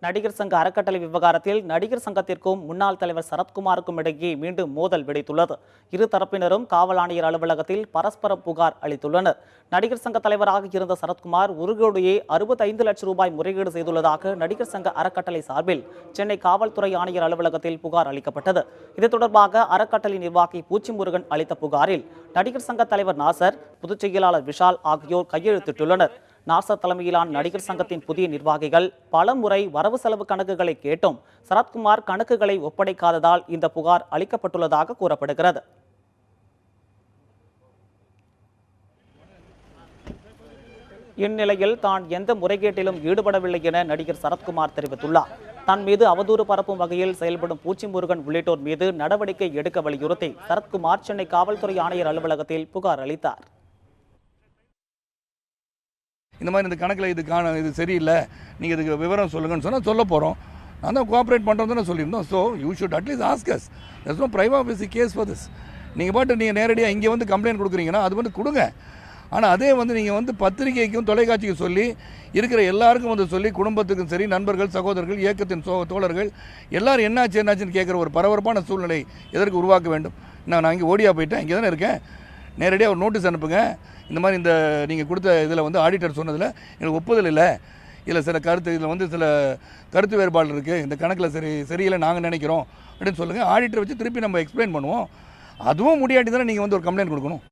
நடிகர் சங்க அறக்கட்டளை விவகாரத்தில் நடிகர் சங்கத்திற்கும் முன்னாள் தலைவர் சரத்குமாருக்கும் இடையே மீண்டும் மோதல் வெடித்துள்ளது. இரு தரப்பினரும் காவல் ஆணையர் அலுவலகத்தில் பரஸ்பர புகார் அளித்துள்ளனர். நடிகர் சங்க தலைவராக இருந்த சரத்குமார் 1,65 லட்சம் ரூபாய் முறைகேடு செய்துள்ளதாக நடிகர் சங்க அறக்கட்டளை சார்பில் சென்னை காவல்துறை ஆணையர் அலுவலகத்தில் புகார் அளிக்கப்பட்டது. இது தொடர்பாக அறக்கட்டளை நிர்வாகி பூச்சிமுருகன் அளித்த புகாரில் நடிகர் சங்க தலைவர் நாசர், பொதுச் செயலாளர் விஷால் ஆகியோர் கையெழுத்திட்டுள்ளனர். நாசர் தலைமையிலான நடிகர் சங்கத்தின் புதிய நிர்வாகிகள் பல முறை வரவு செலவு கணக்குகளை கேட்டும் சரத்குமார் கணக்குகளை ஒப்படைக்காததால் இந்த புகார் அளிக்கப்பட்டுள்ளதாக கூறப்படுகிறது. இந்நிலையில் தான் எந்த முறைகேட்டிலும் ஈடுபடவில்லை என நடிகர் சரத்குமார் தெரிவித்துள்ளார். தன் மீது அவதூறு பரப்பும் வகையில் செயல்படும் பூச்சிமுருகன் உள்ளிட்டோர் மீது நடவடிக்கை எடுக்க வலியுறுத்தி சரத்குமார் சென்னை காவல்துறை ஆணையர் அலுவலகத்தில் புகார் அளித்தார். இந்த மாதிரி இந்த கணக்கில் இது சரியில்லை, நீங்கள் இதுக்கு விவரம் சொல்லுங்கன்னு சொன்னால் சொல்ல போகிறோம். நான் தான் கோஆப்ரேட் பண்ணுறோன்னு சொல்லியிருந்தோம். So you should at least ask us. there's no prima facie case for this. நீங்கள் பாட்டு நீங்கள் நேரடியாக இங்கே வந்து கம்ப்ளைண்ட் கொடுக்குறீங்கன்னா அது வந்து கொடுங்க. ஆனால் அதே வந்து நீங்கள் வந்து பத்திரிகைக்கும் தொலைக்காட்சிக்கும் சொல்லி இருக்கிற எல்லாருக்கும் வந்து சொல்லி குடும்பத்துக்கும் சரி, நண்பர்கள், சகோதரர்கள், இயக்கத்தின் தோழர்கள் எல்லாரும் என்னாச்சுன்னு கேட்குற ஒரு பரபரப்பான சூழ்நிலை எதற்கு உருவாக்க வேண்டும்? நான் இங்கே ஓடியா போயிட்டேன், இங்கே தானே இருக்கேன். நேரடியாக ஒரு நோட்டீஸ் அனுப்புங்க. இந்த மாதிரி இந்த நீங்கள் கொடுத்த இதில் வந்து ஆடிட்டர் சொன்னதில் எனக்கு ஒப்புதல் இல்லை, இதில் இதில் வந்து சில கருத்து வேறுபாடு இருக்குது, இந்த கணக்கில் சரியில்லை நாங்கள் நினைக்கிறோம் அப்படின்னு சொல்லுங்கள். ஆடிட்டர் வச்சு திருப்பி நம்ம எக்ஸ்பிளைன் பண்ணுவோம். அதுவும் முடியாட்டி தானே நீங்கள் வந்து ஒரு கம்ப்ளைண்ட் கொடுக்கணும்.